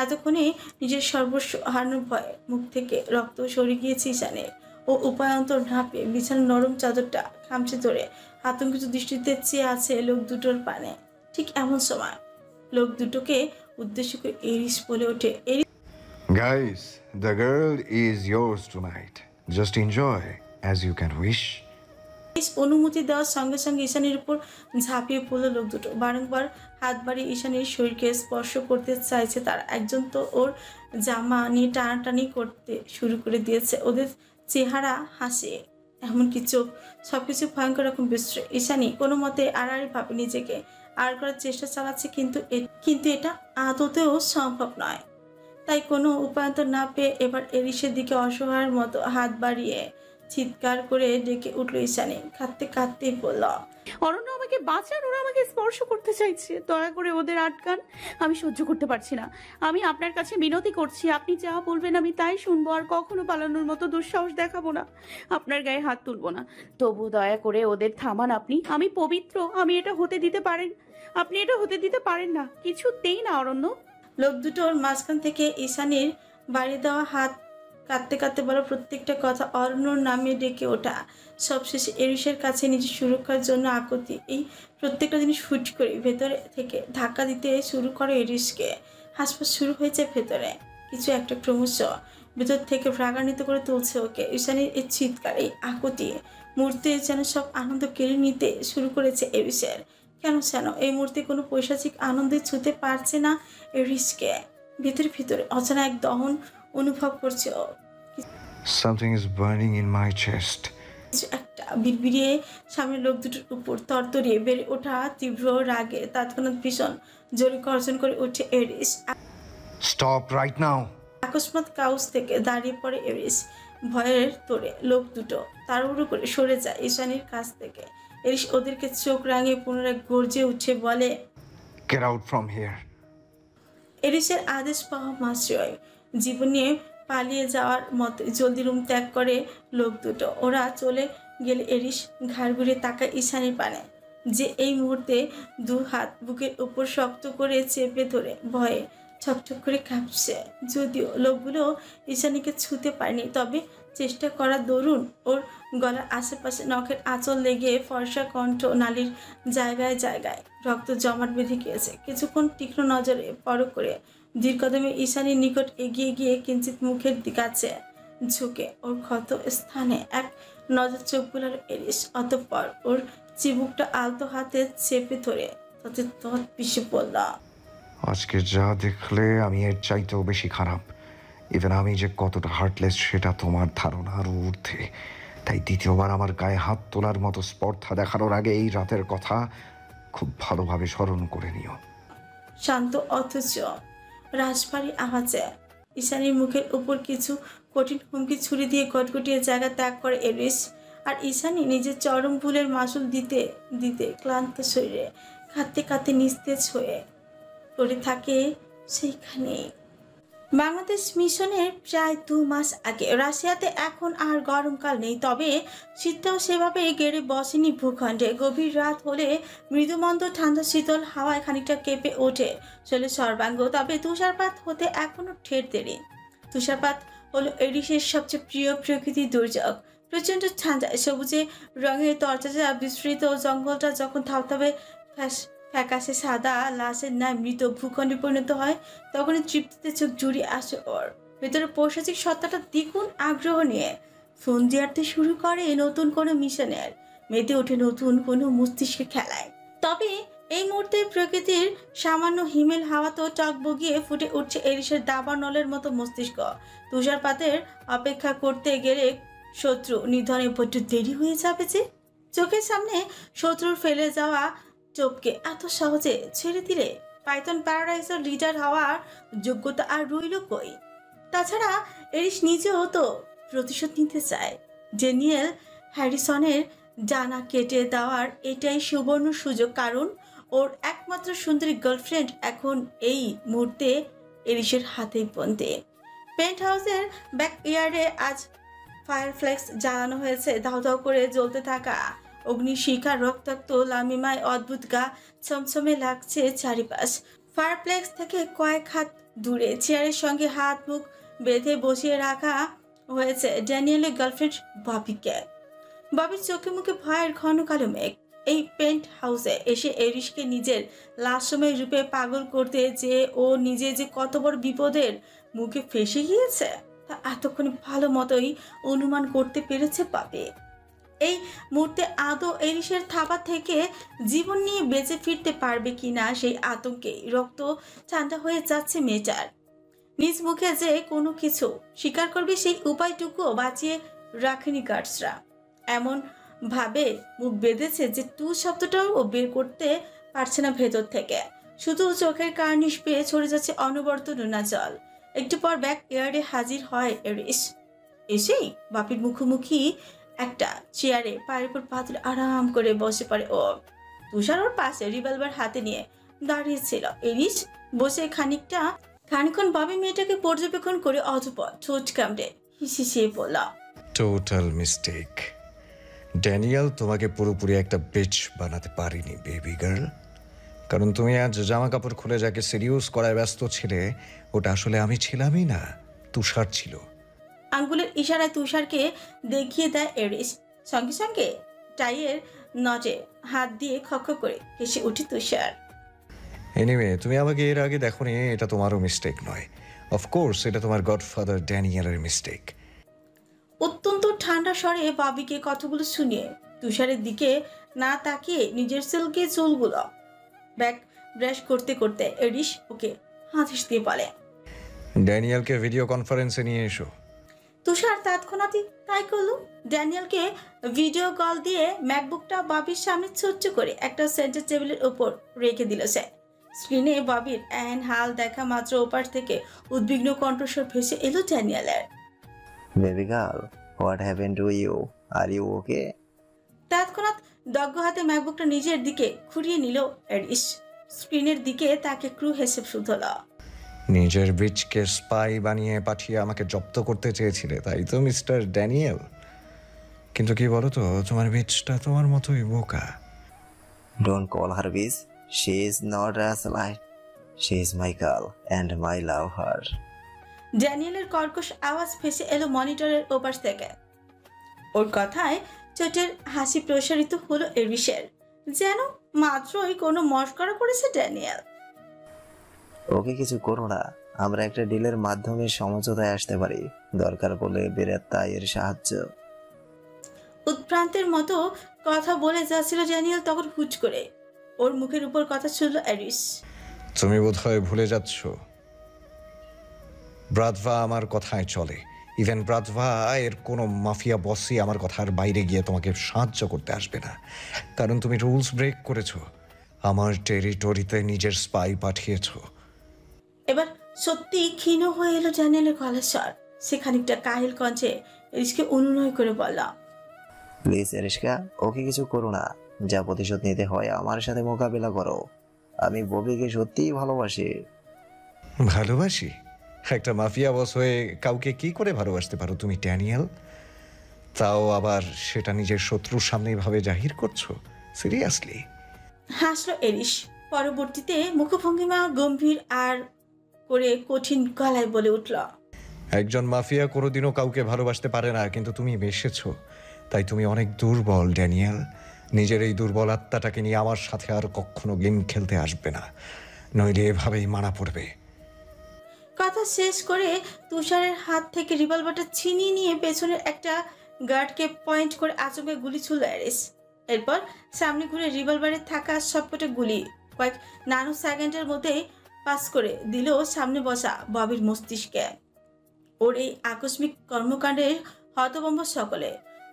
এতক্ষণে নিজের সর্বস্ব হারানোর ভয়ে মুখ থেকে রক্ত সরে গিয়েছে ঈশানের। ও উপায়ন্তর না পেয়ে বিছানার নরম চাদরটা খামচে ধরে আতঙ্কিত দৃষ্টিতে চেয়ে আছে লোক দুটোর পানে। ঠিক এমন সময় লোক দুটোকে উদ্দেশ্য করে এরিস বলে ওঠে, Guys, the girl is yours tonight. Just enjoy as you can wish. অনুমতি দেওয়ার সঙ্গে সঙ্গে ঈশানীর উপর ঝাঁপিয়ে পড়ল লোক দুটো। বারংবার হাত বাড়িয়ে ঈশানীর শরীরকে স্পর্শ করতে চাইছে তারা। একজন তো ওর জামা নিয়ে টানাটানি করতে শুরু করে দিয়েছে। ওদের চেহারা হাসে, এমনকি চোখ, সবকিছু ভয়ঙ্কর রকম বিশ্রী। ঈশানী কোনো মতে আড়াআড়ি ভাবে নিজেকে আর করার চেষ্টা চালাচ্ছে, কিন্তু এটা আদতেও সম্ভব নয়। তাই কোনো উপায়ন্তর না পেয়ে এবার এরিসের দিকে অসহায়ের মতো হাত বাড়িয়ে চিৎকার করে ডেকে উঠল ঈশানী। কাঁদতে কাঁদতেই বলল, অরণ্য, আমাকে বাঁচান, ওরা আমাকে স্পর্শ করতে চাইছে, দয়া করে ওদের আটকান, আমি সহ্য করতে পারছি না। আমি আপনার কাছে মিনতি করছি, আপনি যা বলবেন আমি তাই শুনবো, আর কখনো পালানোর মতো দুঃসাহস দেখাবো না, আপনার গায়ে হাত তুলবো না। তবু দয়া করে ওদের থামান আপনি, আমি পবিত্র, আপনি এটা হতে দিতে পারেন না, কিছুতেই না অরণ্য। লোক দুটোর মাঝখান থেকে ঈশানীর বাড়িয়ে দেওয়া হাত কাঁদতে কাঁদতে বলা প্রত্যেকটা কথা অরণ্যর নামে ডেকে ওঠা, সবশেষে এরিসের কাছে নিজের সুরক্ষার জন্য আকুতি, এই প্রত্যেকটা জিনিস হুট করে ভেতরে থেকে ধাক্কা দিতে শুরু করে এরিসকে। হাসপাস শুরু হয়েছে ভেতরে, কিছু একটা ক্রমশ ভেতর থেকে রাগান্বিত করে তুলছে ওকে। ঈশানীর এই চিৎকার, এই আকুতি মুহূর্তে যেন সব আনন্দ কেড়ে নিতে শুরু করেছে এরিসের। কেন এই মুহূর্তে কোনো পৈশাচিক আনন্দে ছুঁতে পারছে না এরিসকে। ভিতরে ভিতরে অজানা এক দহন অনুভব করছে ও। Something is burning in my chest. কিছু একটা বিড়বিড়িয়ে সামনের লোক দুটোর উপর তরতরিয়ে বেড়ে ওঠা তীব্র রাগে তৎক্ষণাৎ ভীষণ জোরে গর্জন করে ওঠে এরিস। Stop right now. আকস্মাৎ কাউচ থেকে দাঁড়িয়ে পড়ে এরিস। ভয়ের তোড়ে লোক দুটো তাড়াহুড়ো করে সরে যায় ঈশানীর কাছ থেকে। এরিস ওদেরকে চোখ রাঙিয়ে পুনরায় গর্জে উঠে বলে, Get out from here. এরিসের আদেশ পাওয়া মাত্রই জীবন নিয়ে পালিয়ে যাওয়ার মতো জলদি রুম ত্যাগ করে লোক দুটো। ওরা চলে গেলে এরিস ঘাড় ঘুরে তাকায় ঈশানীর পানে, যে এই মুহূর্তে দু হাত বুকের উপর শক্ত করে চেপে ধরে ভয়ে ছকছক করে কাঁপছে। যদিও লোকগুলো ঈশানীকে ছুঁতে পারেনি, তবে চেষ্টা করা দরুন ওর গলার আশেপাশে নখের আঁচল লেগে ফর্সা কণ্ঠ নালীর জায়গায় জায়গায় রক্ত জমাট বেঁধে গিয়েছে। কিছুক্ষণ তীক্ষ্ণ নজরে পরখ করে ধীর কদমে ঈশানীর নিকট এগিয়ে গিয়ে কিঞ্চিত মুখের কাছে ঝুঁকে ওর ক্ষত স্থানে এক নজর চোখ বুলার এরিস। অতঃপর ওর চিবুকটা আলতো হাতে চেপে ধরে তাতে তৎ পিষে পড়ল, আজকে যা দেখলে আমি এর চাইতেও বেশি খারাপ। ইভেন আমি যে কতটা হার্টলেস সেটা তোমার ধারণার ঊর্ধ্বে। তাই দ্বিতীয়বার আমার গায়ে হাত তোলার মতো স্পর্ধা দেখানোর আগে এই রাতের কথা খুব ভালোভাবে স্মরণ করে নিও। শান্ত অথচ রাশভারী আওয়াজে ঈশানীর মুখের উপর কিছু কঠিন হুমকি ছুরি দিয়ে গটগটিয়ে জায়গা ত্যাগ করে এরিস। আর ঈশানী নিজের চরম ভুলের মাসুল দিতে দিতে ক্লান্ত শরীরে কাঁদতে কাঁদতে নিস্তেজ হয়ে পড়ে থাকে সেইখানে। বাংলাদেশ মিশনের প্রায় 2 মাস আগে। রাশিয়াতে এখন আর গরমকাল নেই, তবে শীতটাও সেভাবে গেড়ে বসেনি ভূখণ্ডে। গভীর রাত হলে মৃদুমন্দ ঠান্ডা শীতল হাওয়ায় খানিকটা কেঁপে ওঠে শরীরের সর্বাঙ্গ, তবে তুষারপাত হতে এখনো ঠের দেরি। তুষারপাত হলো এরিসের সবচেয়ে প্রিয় প্রকৃতির দুর্যোগ। প্রচণ্ড ঠান্ডায় সবুজে রঙের তরতাজা বিস্তৃত জঙ্গলটা যখন থাপথাপে ফ্যাকাশে সাদা লাশের ন্যায় মৃত ভূখণ্ডে পরিণত হয়, তখনই তৃপ্তিতে চোখ জুড়িয়ে আসে ওর। ভেতরে পৈশাচিক সত্তাটা দ্বিগুণ আগ্রহ নিয়ে ফোন দিয়াতে শুরু করে নতুন কোনো মিশনের, মেতে ওঠে নতুন কোনো মস্তিষ্কের খেলায়। তবে এই মুহূর্তে প্রকৃতির সামান্য হিমেল হাওয়া তো টক বগিয়ে ফুটে উঠছে এরিসের দাবানলের মতো মস্তিষ্ক। তুষারপাতের অপেক্ষা করতে গেলে শত্রু নিধনে বড্ড দেরি হয়ে যাবে যে। চোখের সামনে শত্রুর ফেলে যাওয়া চোপকে এত সহজে ছেড়ে দিলে পাইথন প্যারাডাইসের লিডার হওয়ার যোগ্যতা আর রইল কই? তাছাড়া এরিস নিজেও তো প্রতিশোধ নিতে চায়। ড্যানিয়েল হ্যারিসনের ডানা কেটে দেওয়ার এটাই সুবর্ণ সুযোগ, কারণ ওর একমাত্র সুন্দরী গার্লফ্রেন্ড এখন এই মুহূর্তে এরিসের হাতেই বন্দী। পেন্ট হাউসের ব্যাকইয়ার্ডে আজ ফায়ারফ্লেক্স জ্বালানো হয়েছে। দাও দাও করে জ্বলতে থাকা অগ্নিশিখা রক্তাক্ত লামিমায় অদ্ভুত গা ছমছমে লাগছে চারিপাশ। ফায়ারপ্লেক্স থেকে কয়েক হাত দূরে চেয়ারের সঙ্গে হাত মুখ বেঁধে বসিয়ে রাখা হয়েছে ড্যানিয়েলের গার্লফ্রেন্ড ববিকে। ববির চোখে মুখে ভয়ের ঘন কালো মেঘ। এই পেন্ট হাউসে এসে এরিশকে নিজের লাশময় রূপে পাগল করতে যে ও নিজে যে কত বড় বিপদের মুখে ফেঁসে গিয়েছে তা এতক্ষণে ভালো মতোই অনুমান করতে পেরেছে ববি। এই মুহূর্তে আদৌ এরিশের থাবা থেকে জীবন নিয়ে বেঁচে ফিরতে পারবে কিনা সেই আতঙ্কে রক্ত ঠান্ডা হয়ে যাচ্ছে মেয়েটার। নিজ মুখে যে কোনো কিছু স্বীকার করবে সেই উপায়টুকুও বাঁচিয়ে রাখেনি গার্ডসরা। এমন ভাবে মুখ বেঁধেছে যে টু শব্দটাও ও বের করতে পারছে না ভেতর থেকে। শুধু চোখের কার্নিশ পেয়ে ছড়ে যাচ্ছে অনবরত নোনা জল। একটু পর ব্যাক এয়ারে হাজির হয় এরিশ। এসেই বাপির মুখোমুখি একটা চেয়ারে পায়ের উপর পা তুলে আরাম করে বসে পড়ে ও। তুষার ওর পাশে রিভলভার হাতে নিয়ে দাঁড়িয়েছিল। এরিশ বসে খানিকক্ষণ বাবি মেয়েটাকে পর্যবেক্ষণ করে অধপর ঠোঁট কামড়ে হিসিয়ে বলল, টোটাল মিস্টেক। ড্যানিয়েল তোমাকে পুরোপুরি একটা বিচ বানাতে পারিনি বেবি গার্ল। কারণ তুমি আজ জামা কাপড় খুলে যাকে সিরিয়াস করায় ব্যস্ত ছিলে ওটা আসলে আমি ছিলামই না, তুষার ছিল। আঙ্গুলের ইশারায় তুষারকে দেখিয়ে দেয় এরিশ। সঙ্গে সঙ্গে টাইয়ের নজে হাত দিয়ে খক করে হেসে উঠে তুষার। এনিওয়ে, তুমি আমাকে এর আগে দেখোনি, এটা তোমারও মিস্টেক নয়। অফকোর্স এটা তোমার গডফাদার ড্যানিয়েলের মিস্টেক। অত্যন্ত ঠান্ডা স্বরে বাবিকে কথাগুলো শুনিয়ে তুষারের দিকে না তাকিয়ে নিজের সিল্কি চুলগুলো ব্যাক ব্রাশ করতে করতে এরিশ ওকে হাতিস দিয়ে বলে, ড্যানিয়েলকে ভিডিও কনফারেন্সে নিয়ে এসো। তুষার তৎক্ষণাৎই তাই করল। ড্যানিয়েলকে ভিডিও কল দিয়ে ম্যাকবুকটা বাবির সামনে ছোট্ট করে একটা সেন্টার টেবিলের উপর রেখে দিল সে। স্ক্রিনে বাবির এন হাল দেখা মাত্র ওপাশ থেকে উদ্বিগ্ন কণ্ঠস্বর ভেসে এলো ড্যানিয়েলের। Baby girl, what happened to you? Are you okay? তৎক্ষণাৎ দগ্ধ হাতে ম্যাকবুকটা নিজের দিকে ঘুরিয়ে নিল এরিশ। স্ক্রিনের দিকে তাকে ক্রু হেসে শুধল। নিজের বিচকে স্পাই বানিয়ে পাঠিয়ে আমাকে জব্দ করতে চেয়েছিলে, তাই তো মিস্টার ড্যানিয়েল? কিন্তু কি বলো তো, তোমার বিচটা তোমার মতোই বোকা। Don't call her bitch. She is not as light. She is my girl and my love her. ড্যানিয়েলের কর্কশ আওয়াজ ভেসে এলো মনিটরের ওপাশ থেকে। ওর কথায় চোটের হাসি প্রসারিত হলো এরিশের, যেন মাত্রই কোনো মস্করা করেছে ড্যানিয়েল। ওকে কিছু করো না, আমরা একটা ডিলের মাধ্যমে সমঝোতায় আসতে পারি, দরকার পড়লে বেরেত্তায়ের সাহায্য। উৎভ্রান্তের মতো কথা বলে যাচ্ছিল ড্যানিয়েল, তখন হুট করে ওর মুখের উপর কথা শুনল এরিশ। তুমি বোধহয় ভুলে যাচ্ছ, ব্রাতভা আমার কথায় চলে। ইভেন ব্রাতভা এর কোনো মাফিয়া বসই আমার কথার বাইরে গিয়ে তোমাকে সাহায্য করতে আসবে না, কারণ তুমি রুলস ব্রেক করেছো, আমার টেরিটরিতে নিজের স্পাই পাঠিয়েছো। এবার সত্যি ক্ষীণ হয়ে এলো ড্যানিয়েলের গলার স্বর। সে খানিকটা কাহিল কণ্ঠে এরিশকে অনুনয় করে বলল, প্লিজ এরিশকা, ওকে কিছু করো না, যা প্রতিশোধ নিতে হয় আমার সাথে মোকাবিলা করো। আমি ববিকে সত্যিই ভালোবাসি। ভালোবাসি? একটা মাফিয়া বস হয়ে কাউকে কি করে ভালোবাসতে পারো তুমি ড্যানিয়েল? তাও আবার সেটা নিজের শত্রুর সামনে ভাবে জাহির করছো? সিরিয়াসলি? হাসলো এরিশ। পরবর্তীতে মুখভঙ্গিমা গম্ভীর আর করে কঠিন গলায় বলে উঠল, একজন মাফিয়া কোনোদিনও কাউকে ভালোবাসতে পারে না, কিন্তু তুমি বেসেছো, তাই তুমি অনেক দুর্বল ড্যানিয়েল। নিজের এই দুর্বল আত্মাটাকে নিয়ে আমার সাথে আর কখনো গেম খেলতে আসবে না, নইলে এভাবেই মারা পড়বে। কথা শেষ করে তুষারের হাত থেকে রিভলভারটা ছিনিয়ে নিয়ে পেছনের একটা গার্ডকে পয়েন্ট করে আচমকা গুলি ছুড়ল এরিশ। এরপর সামনে ঘুরে রিভলভারে থাকা সবকটা গুলি কয়েক নানো সেকেন্ডের মধ্যেই পাস করে দিল সামনে বসা ববির মস্তিষ্কে। ওর এই আকস্মিক কর্মকাণ্ডে হতভম্ব সকলে।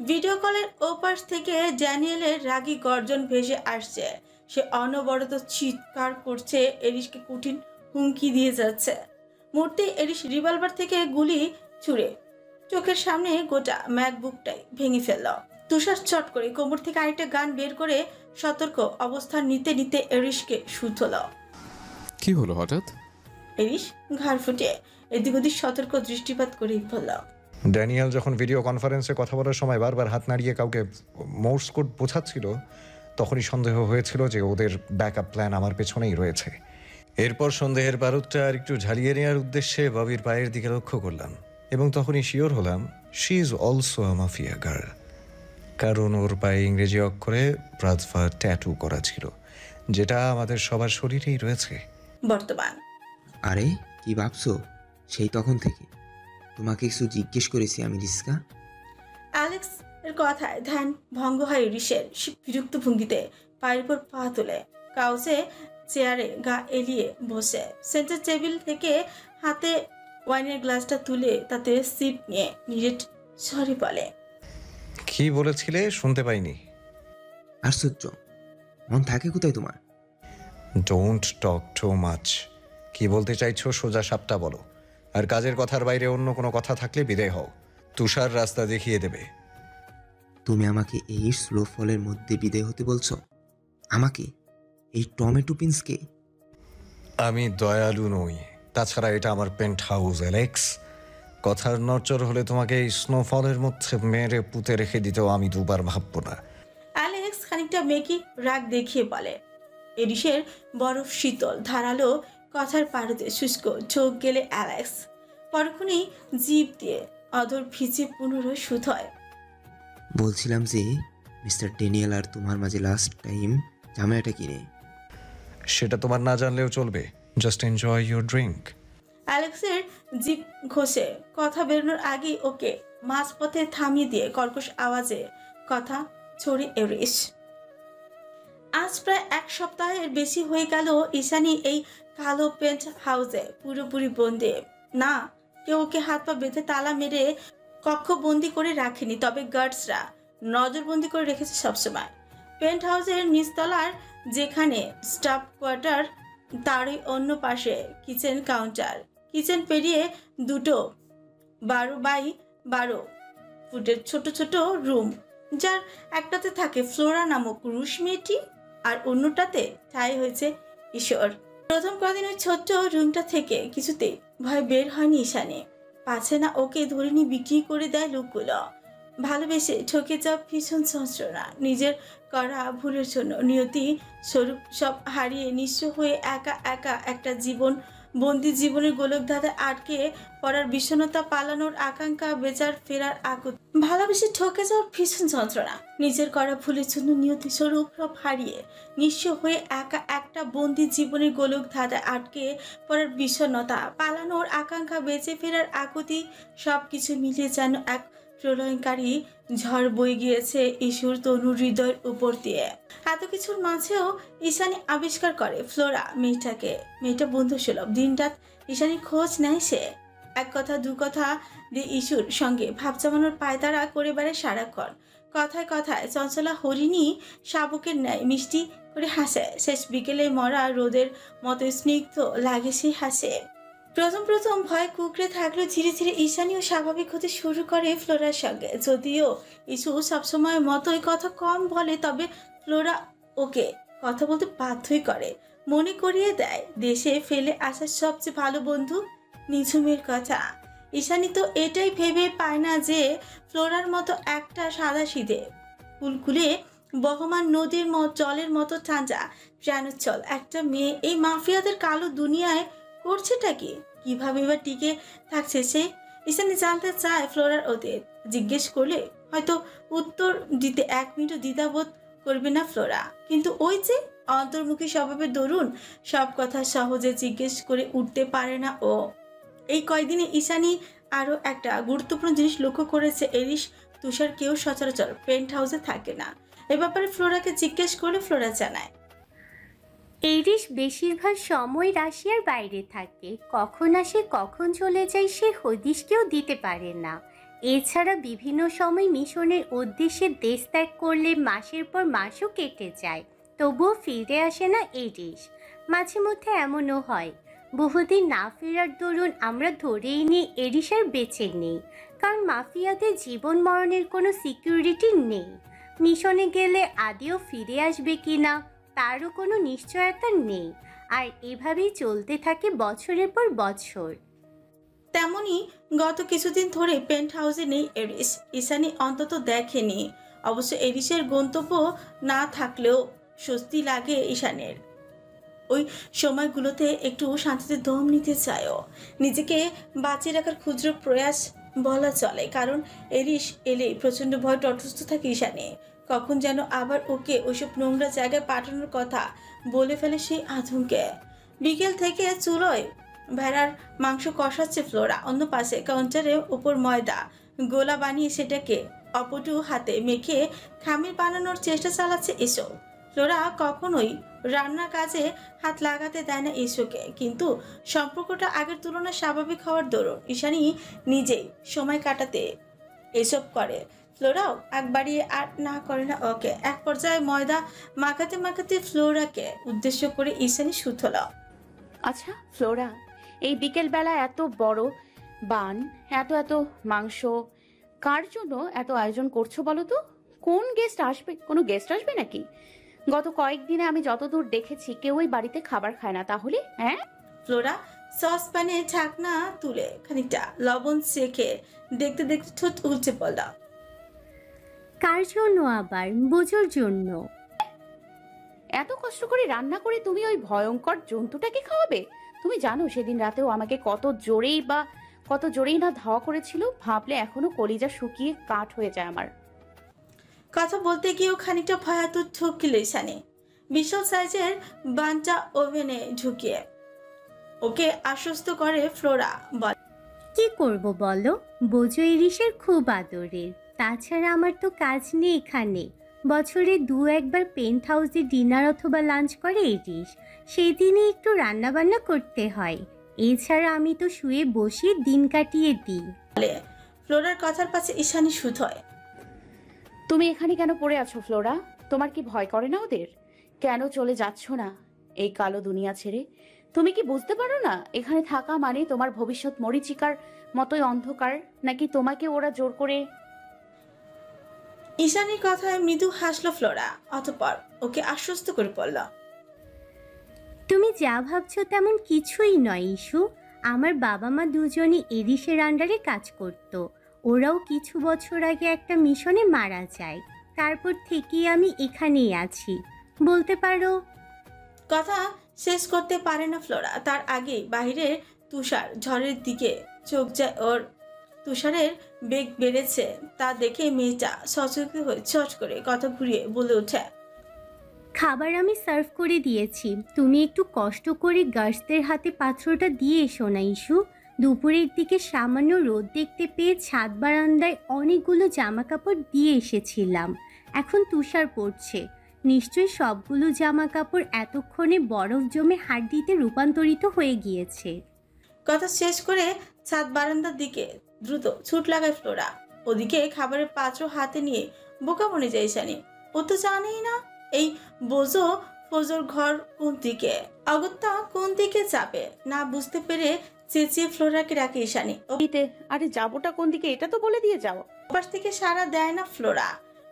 ভিডিও কলের ওপাশ থেকে ড্যানিয়েলের রাগী গর্জন ভেসে আসছে। সে অনবরত চিৎকার করছে, এরিশকে কঠিন হুমকি দিয়ে যাচ্ছে। মুহূর্তে এরিশ রিভলভার থেকে গুলি ছুড়ে চোখের সামনে গোটা ম্যাকবুকটাই ভেঙে ফেলল। তুষার চট করে কোমর থেকে আরেকটা গান বের করে সতর্ক অবস্থান নিতে নিতে এরিশকে শুধল। কি হলো হঠাৎ? এরিশ ঘাড় ফুটে এদিক ওদিক সতর্ক দৃষ্টিপাত করে বলল, ড্যানিয়েল যখন ভিডিও কনফারেন্সে কথা বলার সময় বারবার হাত নাড়িয়ে কাউকে মোর্স কোড বোঝাচ্ছিল, তখনই সন্দেহ হয়েছিল যে ওদের ব্যাকআপ প্ল্যান আমার পেছনেই রয়েছে। এরপর সন্দেহের বারুদটা আর একটু ঝালিয়ে নেওয়ার উদ্দেশ্যে ববির পায়ের দিকে লক্ষ্য করলাম এবং তখনই শিওর হলাম she is also a mafia girl, কারণ ওর পায়ে ইংরেজি অক্ষরে ব্রাজফা ট্যাটু করা ছিল, যেটা আমাদের সবার শরীরেই রয়েছে বর্তমান। আরে কি ভাবছো সেই তখন থেকে? তোমাকে কিছু জিজ্ঞেস করেছি আমি রিস্কা। অ্যালেক্স এর কথায় ধ্যান ভঙ্গ হয় ইরিশের। সে বিরক্ত ভঙ্গিতে পায়ের উপর পা তুলে কাউচে চেয়ারে গা এলিয়ে বসে সেন্টার টেবিল থেকে হাতে ওয়াইনের গ্লাসটা তুলে তাতে সিপ নিয়ে নিরেট সরি বলে। কি বলেছিলে শুনতে পাইনি। আশ্চর্য, মন থাকে কোথায় তোমার? Don't talk too much. কি বলতে চাইছো সোজা সাপটা বলো, আর কাজের কথার বাইরে অন্য কোনো কথা থাকলে বিদায় হও। তুষার রাস্তা দেখিয়ে দেবে। তুমি আমাকে এই স্লো ফলের মধ্যে বিদায় হতে বলছো? আমাকে, এই টমেটো পিন্সকে? আমি দয়ালু নই, তাছাড়া এটা আমার পেন্ট হাউস অ্যালেক্স। কথার নড়চড় হলে তোমাকে এই স্নোফলের মধ্যে মেরে পুঁতে রেখে দিতেও আমি দুবার ভাববো না। অ্যালেক্স খানিকটা মেকি রাগ দেখিয়ে বলে। এরিসের বরফ শীতল ধারালো কথার পারদে শুষ্ক চোখ গেলে অ্যালেক্স পরক্ষণেই জিভ দিয়ে অধর ভিজে পুনরায় শুধয়। বলছিলাম যে মিস্টার ড্যানিয়েল আর তোমার মাঝে লাস্ট টাইম ঝামেলাটা কিনে। সেটা তোমার না জানলেও চলবে, জাস্ট এনজয় ইউর ড্রিঙ্ক। অ্যালেক্সের জিভ ঘষে কথা বেরোনোর আগেই ওকে মাঝপথে থামিয়ে দিয়ে কর্কশ আওয়াজে কথা ছড়ে এরিস। আজ প্রায় এক সপ্তাহের বেশি হয়ে গেল ঈশানী এই কালো পেন্ট হাউসে পুরোপুরি বন্দি। না, কেউ ওকে হাত পা বেঁধে তালা মেরে কক্ষ বন্দি করে রাখেনি, তবে গার্ডসরা নজরবন্দি করে রেখেছে সবসময়। পেন্ট হাউসের নিচতলার যেখানে স্টাফ কোয়ার্টার, তারই অন্য পাশে কিচেন কাউন্টার। কিচেন পেরিয়ে দুটো 12x12 ফুটের ছোট ছোট রুম, যার একটাতে থাকে ফ্লোরা নামক রুশ মেয়েটি আর অন্যটাতে ঠাঁই হয়েছে ঈশ্বর। প্রথম কদিন ওই ছোট্ট রুমটা থেকে কিছুতেই ভয় বের হয়নি ঈশানী। পাছে না ওকে ধরিনি বিক্রি করে দেয় লোকগুলো। ভালোবেসে ঠকে যাওয়া ভীষণ যন্ত্রণা, নিজের করা ভুলের জন্য নিয়তি স্বরূপ সব হারিয়ে নিঃস্ব হয়ে একা একা একটা জীবন, বন্দি জীবনের গোলকধাঁধে আটকে পড়ার বিষণ্ণতা, পালানোর আকাঙ্ক্ষা, বেচার ফেরার আকুত। ভালোবেসে ঠকে যাওয়ার ভীষণ যন্ত্রণা, নিজের করা ভুলের জন্য নিয়তি স্বরূপ সব হারিয়ে নিঃস্ব হয়ে একা একটা বন্দি জীবনের গোলকধাঁধে আটকে পড়ার বিষণ্ণতা, পালানোর আকাঙ্ক্ষা, বেঁচে ফেরার আকুতি, সব কিছু মিলিয়ে যেন এক প্রলয়ঙ্কারী ঝড় বয়ে গিয়েছে ঈশ্বর তনুর হৃদয়ের উপর দিয়ে। এত কিছুর মাঝেও ঈশানী আবিষ্কার করে ফ্লোরা মেয়েটাকে। মেয়েটা বন্ধুসুলভ, দিনরাত ঈশানীর খোঁজ নেয় সে। এক কথা দু কথা দিয়ে ইস্যুর সঙ্গে ভাব জমানোর পায়তারা করে বেড়ে সারাক্ষণ। কথায় কথায় চঞ্চলা হরিণী শাবকের ন্যায় মিষ্টি করে হাসে। শেষ বিকেলে মরা রোদের মতো স্নিগ্ধ লাগে সেই হাসে। প্রথম প্রথম ভয় কুকড়ে থাকলেও ধীরে ধীরে ঈশানীও স্বাভাবিক হতে শুরু করে ফ্লোরার সঙ্গে। যদিও ইস্যু সবসময় মতোই কথা কম বলে, তবে ফ্লোরা ওকে কথা বলতে বাধ্যই করে। মনে করিয়ে দেয় দেশে ফেলে আসার সবচেয়ে ভালো বন্ধু নিঝুমের কথা। ঈশানী তো এটাই ভেবে পায় না যে ফ্লোরার মতো একটা সাদাসিধে কুলকুলে বহমান নদীর জলের মতো ঠান্ডা প্রাণোচ্ছল একটা মেয়ে এই মাফিয়াদের কালো দুনিয়ায় করছেটা কি, কিভাবে বা টিকে থাকছে সে। ঈশানী জানতে চায় ফ্লোরার অতীত। জিজ্ঞেস করলে হয়তো উত্তর দিতে এক মিনিটও দ্বিধাবোধ করবে না ফ্লোরা, কিন্তু ওই যে অন্তর্মুখী স্বভাবের দরুন সব কথা সহজে জিজ্ঞেস করে উঠতে পারে না ও। এই কয়দিনে ঈশানী আরও একটা গুরুত্বপূর্ণ জিনিস লক্ষ্য করেছে, এরিস, তুষার কেউ সচরাচর পেন্ট হাউসে থাকে না। এ ব্যাপারে ফ্লোরাকে জিজ্ঞেস করলে ফ্লোরা জানায় এরিস বেশিরভাগ সময় রাশিয়ার বাইরে থাকে, কখন আসে কখন চলে যায় সে হদিশ কেউ দিতে পারে না। এছাড়া বিভিন্ন সময় মিশনের উদ্দেশ্যে দেশ ত্যাগ করলে মাসের পর মাসও কেটে যায়, তবুও ফিরে আসে না এরিস। মাঝে মধ্যে এমনও হয় বহুদিন না ফেরার দরুন আমরা ধরেই নিই এরিস আর বেঁচে নেই, কারণ মাফিয়াদের জীবন মরণের কোনো সিকিউরিটি নেই। মিশনে গেলে আদেও ফিরে আসবে কিনা তারও কোনো নিশ্চয়তা নেই, আর এভাবেই চলতে থাকে বছরের পর বছর। তেমনি গত কিছুদিন ধরে পেন্ট হাউসে নেই এরিস। ঈশানী অন্তত দেখেনি। অবশ্য এরিসের গন্তব্য না থাকলেও স্বস্তি লাগে ঈশানের। ওই সময়গুলোতে একটু শান্তিতে দম নিতে চায়ও। নিজেকে বাঁচিয়ে রাখার ক্ষুদ্র প্রয়াস বলা চলে, কারণ এরিস এলেই প্রচণ্ড ভয় তটস্থ থাকে ঈশানী। কখন যেন আবার ওকে ওইসব নোংরা জায়গায় পাঠানোর কথা বলে ফেলে সেই আতঙ্কে। বিকেল থেকে চুলোয় ভেড়ার মাংস কষাচ্ছে ফ্লোরা, অন্য পাশে কাউন্টারে ওপর ময়দা গোলা বানিয়ে সেটাকে অপটু হাতে মেখে খামির বানানোর চেষ্টা চালাচ্ছে এসো। ফ্লোরা কখনোই রান্নার কাজে হাত লাগাতে দেয় না ইসুকে, কিন্তু সম্পর্কটা আগের তুলনায় স্বাভাবিক হওয়ার দরুন ঈশানী নিজেই সময় কাটাতে এসব করে। ফ্লোরাও একবারই আর না করে না ওকে। এক পর্যায়ে ময়দা মাখাতে মাখাতে ফ্লোরাকে উদ্দেশ্য করে ঈশানী সুথল। আচ্ছা ফ্লোরা, এই বিকেলবেলা এত বড় বান, এত এত মাংস, কার জন্য এত আয়োজন করছো বলো তো? কোন গেস্ট আসবে? কোনো গেস্ট আসবে নাকি? গত কয়েকদিনে আমি যতদূর দেখেছি কেউই বাড়িতে খাবার খায় না, তাহলে হ্যাঁ? ফ্লোরা সসপ্যানে ঢাকনা তুলে খানিকটা লবণ চেখে দেখতে দেখতে ঠোঁট উল্টে পড়ল। কার জন্য আবার? বোঝোর জন্য। এত কষ্ট করে রান্না করে তুমি ওই ভয়ঙ্কর জন্তুটাকে খাওয়াবে? তুমি জানো সেদিন রাতেও আমাকে কত জোরেই না ধাওয়া করেছিল? ভাবলে এখনো কলিজা শুকিয়ে কাঠ হয়ে যায় আমার। কথা বলতে গিয়েও খানিকটা ভয়াতুর ঠকিল ঈশানী। বিশাল সাইজের বানটা ওভেনে ঢুকিয়ে ওকে আশ্বস্ত করে ফ্লোরা। কি করব বলো, বোঝো ইরিশের খুব আদরের। তাছাড়া আমার তো কাজ নেই এখানে। বছরে 2-1 পেন্ট হাউসে ডিনার অথবা লাঞ্চ করে ইরিশ, সেই দিনে একটু রান্নাবান্না করতে হয়। এছাড়া আমি তো শুয়ে বসে দিন কাটিয়ে দিই। ফ্লোরার কথার পাশে ঈশানী সুদ হয়। তুমি এখানে কেন পড়ে আছো ফ্লোরা? তোমার কি ভয় করে না ওদের? কেন চলে যাচ্ছ না এই কালো দুনিয়া ছেড়ে? তুমি কি বুঝতে পারো না এখানে থাকা মানে তোমার ভবিষ্যৎ মরীচিকার মতোই অন্ধকার? নাকি তোমাকে ওরা জোর করে? ঈশানীর কথায় মৃদু হাসলো ফ্লোরা, অতঃপর ওকে আশ্বস্ত করে পড়ল। তুমি যা ভাবছো তেমন কিছুই নয় ইস্যু। আমার বাবা মা দুজনই এরিসের আন্ডারে কাজ করত। ওরাও কিছু বছর আগে একটা মিশনে মারা যায়। তারপর থেকেই আমি এখানেই আছি বলতে পারো। কথা শেষ করতে পারে না ফ্লোরা, তার আগে বাহিরের তুষার ঝড়ের দিকে চোখ যায় ওর। তুষারের বেগ বেড়েছে তা দেখে মেয়েটা সচেত হয়ে চট করে কথা ঘুরিয়ে বলে ওঠে, খাবার আমি সার্ভ করে দিয়েছি। তুমি একটু কষ্ট করে গার্ডসদের হাতে পাত্রটা দিয়ে এসো না ইস্যু। দুপুরের দিকে সামান্য রোদ দেখতে পেয়ে ছাদ বারান্দায় অনেকগুলো জামা কাপড় দিয়ে এসেছিলাম। এখন তুষার পড়ছে, নিশ্চয়ই সবগুলো জামা কাপড় এতক্ষণে বরফ জমে হাড্ডিতে রূপান্তরিত হয়ে গিয়েছে। কথা শেষ করে ছাদ বারান্দার দিকে দ্রুত ছুট লাগায় ফ্লোরা। ওদিকে খাবারের পাত্র হাতে নিয়ে বোকা বনে যায় ঈশানী। ও তো জানেই না এই বোঝো ফজর ঘর কোন দিকে, অগত্যা কোন দিকে যাবে না বুঝতে পেরে চেঁচিয়ে ফ্লোরাকে ডাকে ঈশানী। আরে যাবোটা কোন দিকে এটা তো বলে দিয়ে যাও। ওপাশ থেকে সাড়া দেয় না ফ্লোরা,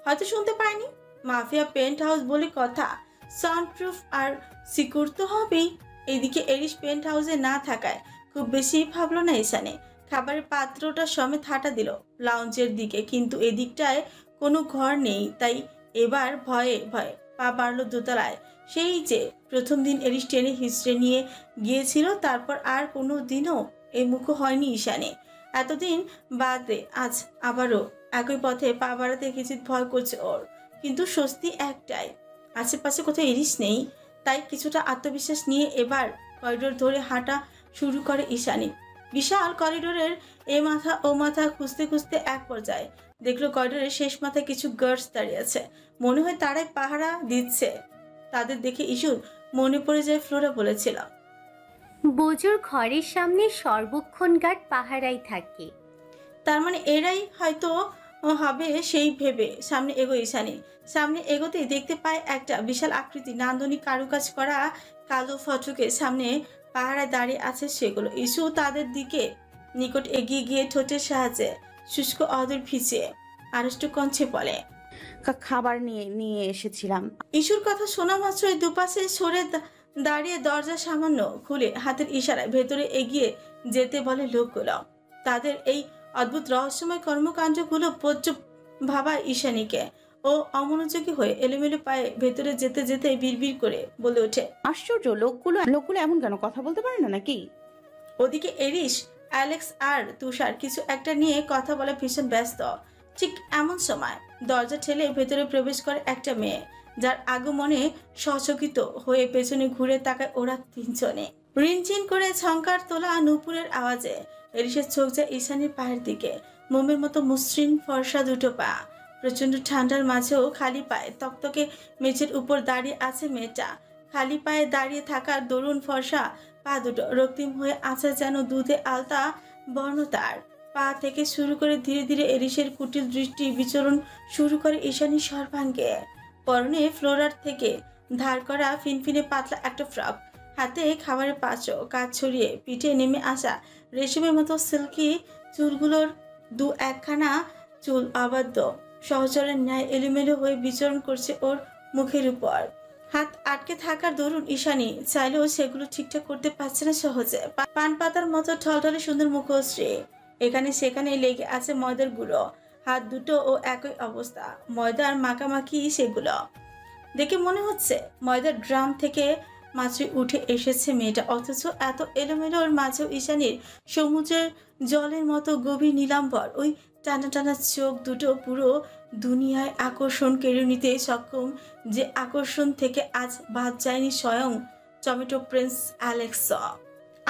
হয়তো শুনতে পায়নি। মাফিয়া পেন্ট হাউস বলে কথা, সাউন্ড প্রুফ আর সিকিউর তো হবেই। এদিকে এরিশ পেন্ট হাউসে না থাকায় খুব বেশি ভাবলো না ঈশানী। খাবারের পাত্রটা সমেত হাঁটা দিল লাউঞ্জের দিকে, কিন্তু এদিকটায় কোনো ঘর নেই। তাই এবার ভয়ে ভয়ে পা বাড়ল দোতলায়। সেই যে প্রথম দিন এরিশ টেনে হিস্ট্রে নিয়ে গিয়েছিল, তারপর আর কোনো দিনও এই মুখো হয়নি ঈশানী। এতদিন বাদে আজ আবারও একই পথে পা বাড়াতে কিছু ভয় করছে ওর, কিন্তু স্বস্তি একটাই, আশেপাশে কোথাও এরিশ নেই। তাই কিছুটা আত্মবিশ্বাস নিয়ে এবার করিডোর ধরে হাঁটা শুরু করে ঈশানী। বিশাল করিডোরের এ মাথা ও মাথা খুঁজতে খুঁজতে এক পর্যায়ে দেখলো করিডোরের শেষ মাথায় কিছু গার্ডস দাঁড়িয়ে আছে। মনে হয় তারাই পাহারা দিচ্ছে। তাদের দেখে ইস্যুর মনে পড়ে যায় ফ্লোরা বলেছিল, বোঝোর ঘরের সামনে সর্বক্ষণ গার্ড পাহারাই থাকে। তার মানে এরাই হয়তো হবে। সেই ভেবে সামনে এগোয় ঈশানী। সামনে এগোতেই দেখতে পায় একটা বিশাল আকৃতি নান্দনিক কারুকাজ করা কালো ফটকের সামনে পাহারায় দাঁড়িয়ে আছে সেগুলো। ইস্যু তাদের দিকে নিকট এগিয়ে গিয়ে ঠোঁটের সাহায্যে শুষ্ক অদর ভিজিয়ে আড়ষ্ট কণ্ঠে বলে, খাবার নিয়ে এসেছিলাম। ইস্যুর কথা শোনা মাত্রই দুপাশে সরে দাঁড়িয়ে দরজা সামান্য খুলে হাতের ইশারায় ভেতরে এগিয়ে যেতে বলে লোকগুলো। তাদের এই অদ্ভুত রহস্যময় কর্মকাণ্ডগুলো প্রচুর ভাবায় ঈশানীকে। ও অমনোযোগী হয়ে এলোমেলো পায়ে ভেতরে যেতে যেতে বিড়বিড় করে বলে ওঠে। আশ্চর্য, লোকগুলো এমন কেন, কথা বলতে পারে না নাকি? ওদিকে এরিস, অ্যালেক্স আর তুষার কিছু একটা নিয়ে কথা বলে ভীষণ ব্যস্ত। ঠিক এমন সময় দরজা ঠেলে ভেতরে প্রবেশ করে একটা মেয়ে, যার আগমনে সচকিত হয়ে পেছনে ঘুরে তাকায় ওরা তিনজনে। রিনচিন করে ঝংকার তোলা নূপুরের আওয়াজে এরিসের চোখ যায় ঈশানীর পায়ের দিকে। মোমের মতো মসৃণ ফর্সা দুটো পা, প্রচন্ড ঠান্ডার মাঝেও খালি পায়ে তকতকে মেঝের উপর দাঁড়িয়ে আছে মেয়েটা। খালি পায়ে দাঁড়িয়ে থাকার দরুন ফর্সা পা দুটো রক্তিম হয়ে আছে যেন দুধে আলতা বর্ণ। তার পা থেকে শুরু করে ধীরে ধীরে এরিসের কুটিল দৃষ্টি বিচরণ শুরু করে ঈশানীর সর্বাঙ্গে। পরনে ফ্লোরার থেকে ধার করা ফিনফিনে পাতলা একটা ফ্রক, হাতে খাবারের পাত্র, কাজ ছড়িয়ে পিঠে নেমে আসা রেশমের মতো সিল্কি চুলগুলোর দু একখানা চুল অবাধ্য সহচরের ন্যায় এলোমেলো হয়ে বিচরণ করছে ওর মুখের উপর। হাত আটকে থাকার দরুন ঈশানী চাইলেও সেগুলো ঠিকঠাক করতে পারছে না সহজে। পান পাতার মতো ঠলঠলে সুন্দর মুখশ্রী, এখানে সেখানে লেগে আছে ময়দার গুঁড়ো। হাত দুটো ও একই অবস্থা, ময়দার মাখামাখি। সেগুলো দেখে মনে হচ্ছে ময়দার ড্রাম থেকে মাছই উঠে এসেছে মেয়েটা, অথচ এত এলোমেলোর মাঝেও ঈশানীর সমুদ্রের জলের মতো গভীর নীলাম্বর ওই টানা টানা চোখ দুটো পুরো দুনিয়ায় আকর্ষণ কেড়ে নিতে সক্ষম, যে আকর্ষণ থেকে আজ বাদ যায়নি স্বয়ং টমেটো প্রিন্স অ্যালেক্স।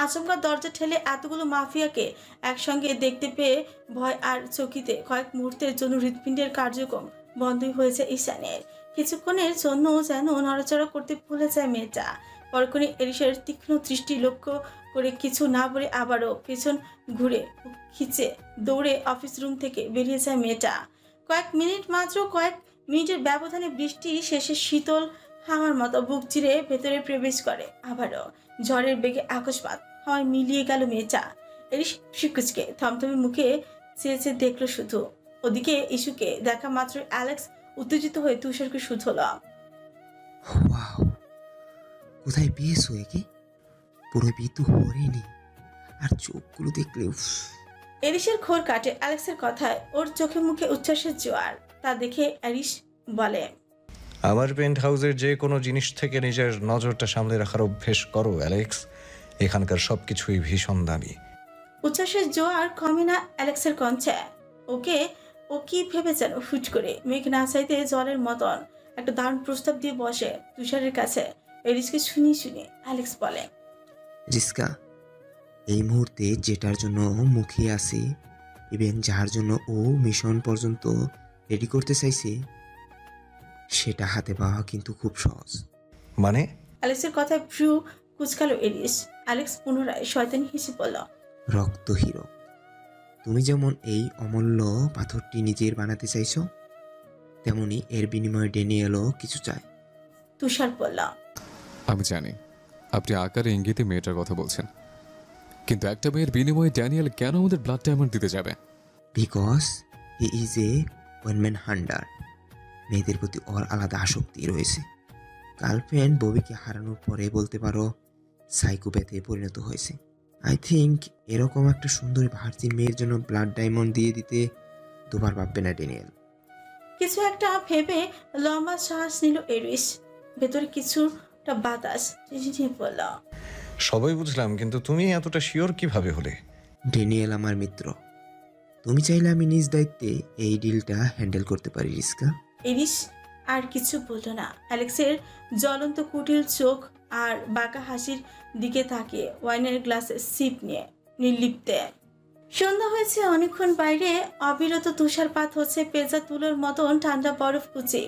আচমকা দরজা ঠেলে এতগুলো মাফিয়াকে একসঙ্গে দেখতে পেয়ে ভয় আর চকিতে কয়েক মুহূর্তের জন্য হৃৎপিণ্ডের কার্যক্রম বন্ধই হয়েছে ঈশানের। কিছুক্ষণের জন্য যেন নড়াচড়া করতে ভুলে যায় মেয়েটা। পরক্ষণে এরিসের তীক্ষ্ণ দৃষ্টি লক্ষ্য করে কিছু না বলে আবারও পেছন ঘুরে খিচে দৌড়ে অফিস রুম থেকে বেরিয়ে যায় মেয়েটা। কয়েক মিনিটের ব্যবধানে বৃষ্টি শেষে শীতল হাওয়ার মতো বুক চিরে ভেতরে প্রবেশ করে। আবারও ঝড়ের বেগে আকস্মাৎ হয় মিলিয়ে গেল মেয়েটা। এরিস শিকুচকে থমথমে মুখে চেয়েছে দেখলো শুধু। ওদিকে ইস্যুকে দেখা মাত্র অ্যালেক্স উত্তেজিত হয়ে তুষারকে শুধল। ওয়াও, কোথায় পেয়েছো একে? পুরো বিতু হরেনি, আর চোখগুলো দেখলে উফ। এরিসের ঘোর কাটে অ্যালেক্সের কথায়, ওর চোখে মুখে উচ্ছ্বাসের জোয়ার। তা দেখে এরিস বলে, আমার পেন্ট হাউসের যে কোনো জিনিস থেকে নিজের নজরটা সামলে রাখার অভ্যেস করো অ্যালেক্স। এখানকার সবকিছুই ভীষণ দামি। উচ্ছ্বাসের জোয়ার কমে না অ্যালেক্সের কণ্ঠে। ও কি ভেবে যেন হুট করে মেঘ না চাইতে জলের মতন একটা দারুণ প্রস্তাব দিয়ে বসে তুষারের কাছে। এরিসকে শুনিয়ে অ্যালেক্স বলে, জিস্কা, এই মুহূর্তে যেটার জন্য মুখিয়ে আছে, ইভেন যার জন্য ও মিশন পর্যন্ত রেডি করতে চাইছে, সেটা হাতে পাওয়া কিন্তু খুব সহজ। মানে? অ্যালেক্সের কথায় ভ্রু কুচকালো এরিস। অ্যালেক্স পুনরায় শয়তানি হেসে বলল, রক্ত হিরো। তুমি যেমন এই অমূল্য পাথরটি নিজের বানাতে চাইছো, তেমনি এর বিনিময়ে ড্যানিয়েলও কিছু চায়। তুষার বলল, আমি জানি আপনি আকারে ইঙ্গিতে মেয়েটার কথা বলছেন, কিন্তু একটা মেয়ের বিনিময়ে ড্যানিয়েল কেন আমাদের ব্লাড ডায়মন্ড দিতে যাবে? Because he is a one man Hunter. মেয়েদের প্রতি ওর আলাদা আসক্তি রয়েছে। গার্লফ্রেন্ড ববিকে হারানোর পরে বলতে পারো সাইকোপ্যাথে পরিণত হয়েছে। আই থিঙ্ক এরকম একটা সুন্দরী ভার্জিন মেয়ের জন্য ব্লাড ডায়মন্ড দিয়ে দিতে দুবার ভাববে না ড্যানিয়েল। কিছু একটা ভেবে লম্বা শ্বাস নিল এরিস। ভেতরে কিছুটা বাতাস ঝিঝিঝি বলল, সবাই বুঝলাম, কিন্তু তুমি এতটা শিওর কিভাবে হলে? ড্যানিয়েল আমার মিত্র। তুমি চাইলে আমি নিজ দায়িত্বে এই ডিলটা হ্যান্ডেল করতে পারি রিস্কা। এরিস আর কিছু বলল না। অ্যালেক্সের জ্বলন্ত কুটিল চোখ আর বাঁকা হাসির দিকে তাকিয়ে ওয়াইনের গ্লাসে সিপ নিয়ে নির্লিপ্তে। সন্ধ্যা হয়েছে অনেকক্ষণ। বাইরে অবিরত তুষারপাত হচ্ছে। পেঁজা তুলোর মতন ঠান্ডা বরফ কুচি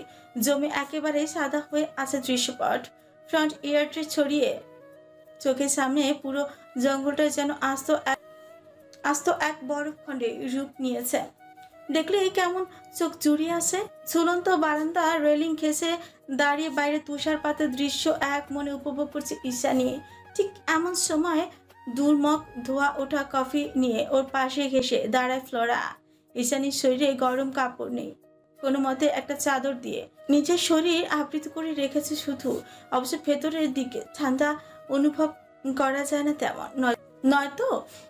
জমে একেবারে সাদা হয়ে আছে দৃশ্যপট। ফ্রন্ট ইয়ারট্রে ছড়িয়ে চোখের সামনে পুরো জঙ্গলটা যেন আস্ত এক বরফ খণ্ডে রূপ নিয়েছে। দেখলে কেমন চোখ জুড়িয়ে আসে। ঝুলন্ত বারান্দা রেলিং ঘেঁষে দাঁড়িয়ে বাইরে তুষারপাতের দৃশ্য এক মনে উপভোগ করছে ঈশানী। ঠিক এমন সময় দুর্মক ধোয়া ওঠা কফি নিয়ে ওর পাশে ঘেঁষে দাঁড়ায় ফ্লোরা। ঈশানীর শরীরে গরম কাপড় নেই, কোনো মতে একটা চাদর দিয়ে নিজের শরীর আবৃত করে রেখেছে শুধু। অবশ্য ভেতরের দিকে ঠান্ডা অনুভব করা যায় না তেমন। নয়তো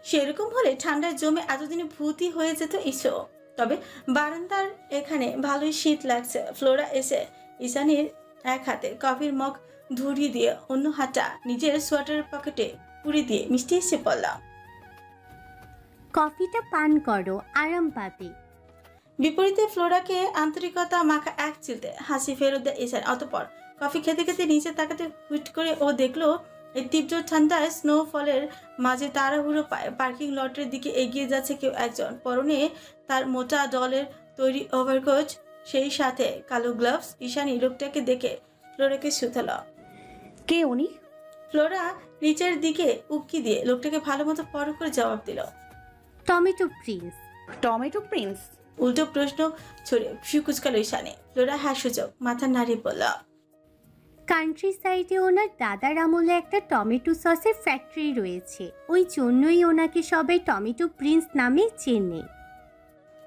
সেরকম হলে ঠান্ডায় জমে এতদিনে ভূতি হয়ে যেত ঈশো। তবে বারান্দার এখানে ভালোই শীত লাগছে। ফ্লোরা এসে ঈশানীর এক হাতে কফির মগ ধরিয়ে দিয়ে অন্য হাতটা নিজের সোয়েটারের পকেটে পুড়ে দিয়ে মিষ্টি এসে পড়ল। কফিটা পান করো, আরাম পাবে। বিপরীতে ফ্লোরাকে আন্তরিকতা মাখা এক চিলতে হাসি ফেরত দেয় ঈশান। অতঃপর কফি খেতে খেতে নিচে তাকাতে হুট করে ও দেখলো এই তীব্র ঠান্ডায় স্নোফলের মাঝে তাড়াহুড়ো পায় পার্কিং লটের দিকে এগিয়ে যাচ্ছে কেউ একজন। পরনে তার মোটা ডলের তৈরি ওভারকোট, সেই সাথে কালো গ্লাভস। ঈশানী লোকটাকে দেখে ফ্লোরাকে শুধাল। কে উনি? ফ্লোরা নিচের দিকে উক্কি দিয়ে লোকটাকে ভালো মতো পর করে জবাব দিল। Tomato Prince. Tomato Prince? উল্টো প্রশ্ন ছড়ে কুচকালো ঈশানী। ফ্লোরা হাসুচোখ মাথা নাড়িয়ে বলল, কান্ট্রি সাইডে ওনার দাদার আমলে একটা টমেটো সসের ফ্যাক্টরি রয়েছে, ওই জন্যই ওনাকে সবাই টমেটো প্রিন্স নামে চেনে।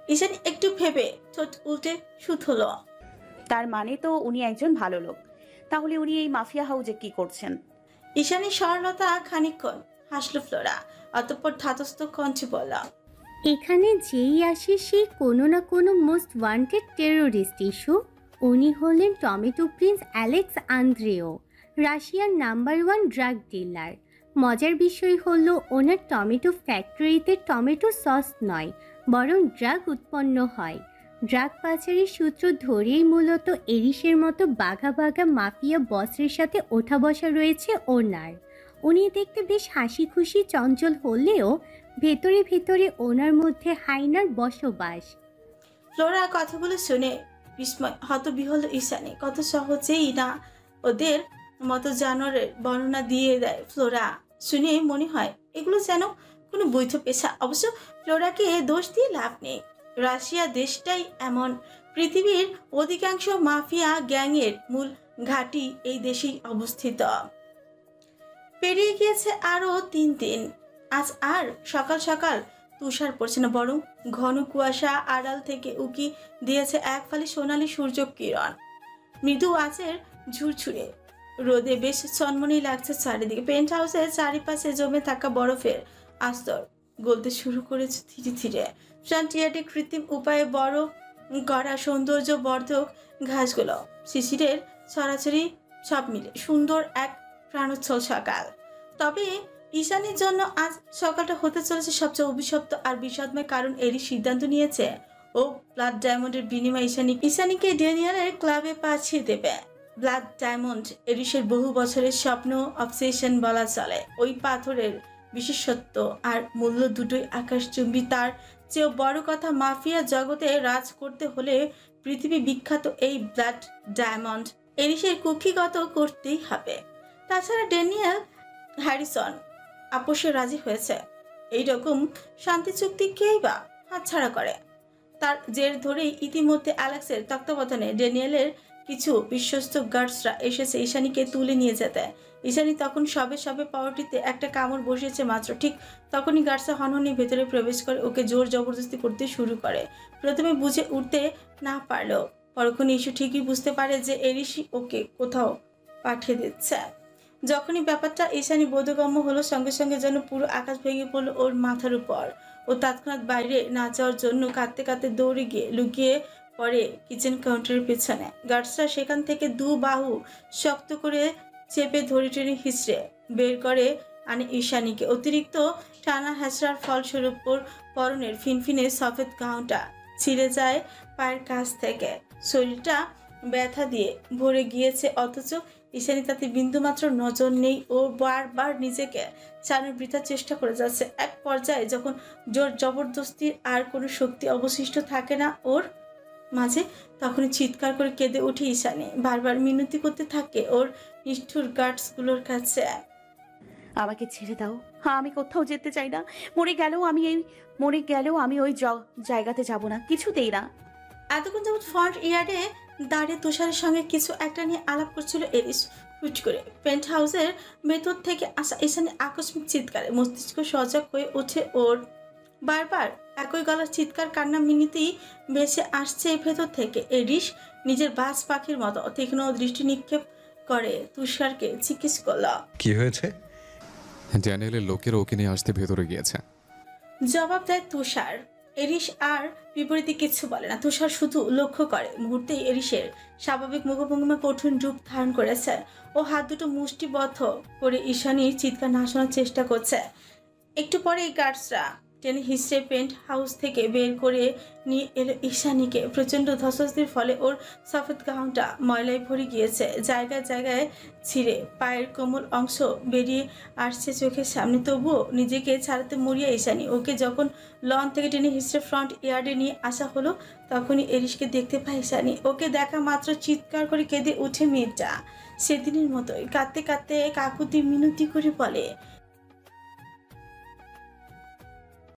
ঈশানী একটু ভেবে ঠোঁট উল্টে শুধল। তার মানে তো উনি একজন ভালো লোক। তাহলে উনি এই মাফিয়া হাউজে কি করছেন? ঈশানী সরলতা খানিকক্ষণ হাসল ফ্লোরা, অতঃপর ধাতস্থ কণ্ঠে বলল, এখানে যেই আসে সেই কোনো না কোনো মোস্ট ওয়ান্টেড টেরোরিস্ট ইস্যু। উনি হলেন টমেটো প্রিন্স অ্যালেক্স আন্দ্রেও, রাশিয়ার নাম্বার 1 ড্রাগ ডিলার। মজার বিষয় হলো ওনার টমেটো ফ্যাক্টরিতে টমেটো সস নয়, বরং ড্রাগ উৎপন্ন হয়। ড্রাগ পাচারের সূত্র ধরেই মূলত এরিসের মতো বাঘা বাঘা মাফিয়া বসের সাথে ওঠা বসা রয়েছে ওনার। উনি দেখতে বেশ হাসি খুশি চঞ্চল হলেও ভেতরে ভেতরে ওনার মধ্যে হাইনার বসবাস। ফ্লোরা কথাগুলো শুনে বিস্ময় হতবিহ্বল ঈশানী। কত সহজেই না ওদের মতো জানোয়ারের বর্ণনা দিয়ে দেয় ফ্লোরা। শুনে মনে হয় এগুলো যেন কোনো বৈধ পেশা। অবশ্য ফ্লোরাকে দোষ দিয়ে লাভ নেই, রাশিয়া দেশটাই এমন। পৃথিবীর অধিকাংশ মাফিয়া গ্যাংয়ের মূল ঘাঁটি এই দেশেই অবস্থিত। পেরিয়ে গিয়েছে আরও 3 দিন। আজ আর সকাল সকাল তুষার পড়ছে না, বরং ঘন কুয়াশা আড়াল থেকে উকি দিয়েছে এক ফালি সোনালি সূর্য কিরণ। মৃদু আঁচের ঝুরঝুরে রোদে বেশ চনমনি লাগছে চারিদিকে। পেন্ট হাউসের চারিপাশে জমে থাকা বরফের আস্তর গলতে শুরু করেছে ধীরে ধীরে। ফ্রন্ট ইয়ার্ডে কৃত্রিম উপায়ে বড় করা সৌন্দর্য বর্ধক ঘাসগুলো, শিশিরের ছড়াছড়ি, সব মিলে সুন্দর এক প্রাণোচ্ছল সকাল। তবে ঈশানীর জন্য আজ সকালটা হতে চলেছে সবচেয়ে অভিশপ্ত আর বিষাদময়, কারণ এরই সিদ্ধান্ত নিয়েছে ও ব্লাড ডায়মন্ডের বিনিময়ে ঈশানীকে ড্যানিয়েলের ক্লাবে পাঠিয়ে দেবে। ব্লাড ডায়মন্ড এরিসের বহু বছরের স্বপ্ন, অবসেশন বলা চলে। ওই পাথরের বিশেষত্ব আর মূল্য দুটোই আকাশচুম্বী। তার চেয়েও বড় কথা, মাফিয়া জগতে রাজ করতে হলে পৃথিবী বিখ্যাত এই ব্লাড ডায়মন্ড এরিসের কুক্ষিগত করতেই হবে। তাছাড়া ড্যানিয়েল হ্যারিসন আপোষে রাজি হয়েছে। এইরকম শান্তি চুক্তি কেই বা হাতছাড়া করে? তার জের ধরেই ইতিমধ্যে অ্যালেক্সের তত্ত্বাবধানে ড্যানিয়েলের কিছু বিশ্বস্ত গার্ডসরা এসেছে ঈশানীকে তুলে নিয়ে যেতে। ঈশানী তখন সবে সবে পাওয়াটিতে একটা কামড় বসিয়েছে মাত্র, ঠিক তখনই গার্ডসরা হনহনি ভেতরে প্রবেশ করে ওকে জোর জবরদস্তি করতে শুরু করে। প্রথমে বুঝে উঠতে না পারলেও পরক্ষণে ইস্যু ঠিকই বুঝতে পারে যে এরিসি ওকে কোথাও পাঠিয়ে দিচ্ছে। যখনই ব্যাপারটা ঈশানী বোধগম্য হলো, সঙ্গে সঙ্গে যেন পুরো আকাশ ভেঙে পড়লো ওর মাথার উপর। ও তৎক্ষণাৎ বাইরে না যাওয়ার জন্য কাঁদতে কাঁদতে দৌড়ে গিয়ে লুকিয়ে পড়ে কিচেন কাউন্টারের পেছনে। গার্ডসরা সেখান থেকে 2 বাহু শক্ত করে চেপে ধরে টেনে হিঁচড়ে বের করে আনে ঈশানীকে। অতিরিক্ত টানা হেঁচড়ার ফলস্বরূপ ওর পরনের ফিনফিনে সফেদ গাউনটা ছিঁড়ে যায় পায়ের কাছ থেকে। শরীরটা ব্যথা দিয়ে ভরে গিয়েছে, অথচ ঈশানী তাতে বিন্দুমাত্র নজর নেই। ও বারবার নিজেকে ছাড়ানোর বৃথা চেষ্টা করে যাচ্ছে। এক পর্যায়ে যখন জোর জবরদস্তির আর কোনো শক্তি অবশিষ্ট থাকে না ওর মাঝে, তখনই চিৎকার করে কেঁদে উঠে ঈশানী। বারবার মিনতি করতে থাকে ওর নিষ্ঠুর গার্ডসগুলোর কাছে, আমাকে ছেড়ে দাও, আমি কোথাও যেতে চাই না। মরে গেলেও আমি ওই জায়গাতে যাব না, কিছুতেই না। এতক্ষণ যেমন ফ্রন্ট ইয়ার্ডে দাঁড়িয়ে তুষারের সঙ্গে কিছু একটা নিয়ে আলাপ করছিল এরিস। হুট করে পেন্ট হাউসের ভেতর থেকে আসা ঈশানী আকস্মিক চিৎকারে মস্তিষ্ক সজাগ হয়ে ওঠে ওর। বারবার একই গলার চিৎকার, কান্না মিনিতেই বেঁচে আসছে ভেতর থেকে। এরিস নিজের বাজ পাখির মতো তীক্ষ্ণ দৃষ্টি নিক্ষেপ করে তুষারকে জিজ্ঞেস করল, কি হয়েছে? ড্যানিয়েলের লোকেরা ওকে নিয়ে আসতে ভেতরে গিয়েছে। জবাব দেয় তুষার। এরিস আর বিপরীতে কিছু বলে না। তুষার শুধু লক্ষ্য করে মুহূর্তেই এরিসের স্বাভাবিক মুখভঙ্গিমা কঠিন রূপ ধারণ করেছে। ও হাত দুটো মুষ্টিবদ্ধ করে ঈশানীর চিৎকার না শোনার চেষ্টা করছে। একটু পরে গার্ডসরা টেনে হিসড়ে পেন্ট হাউস থেকে বের করে নিয়ে এলো ঈশানীকে। প্রচণ্ড ধস্বস্তির ফলে ওর সফেদ গাউনটা ময়লায় ভরে গিয়েছে, জায়গায় জায়গায় ছিঁড়ে পায়ের কোমল অংশ বেরিয়ে আসছে চোখের সামনে। তবুও নিজেকে ছাড়াতে মরিয়া ঈশানী। ওকে যখন লন থেকে টেনে হিসড়ে ফ্রন্ট ইয়ার্ডে নিয়ে আসা হলো তখনই এরিসকে দেখতে পায় ঈশানী। ওকে দেখা মাত্র চিৎকার করে কেঁদে উঠে মেয়েটা। সেদিনের মতোই কাঁদতে কাঁদতে কাকুতি মিনতি করে বলে,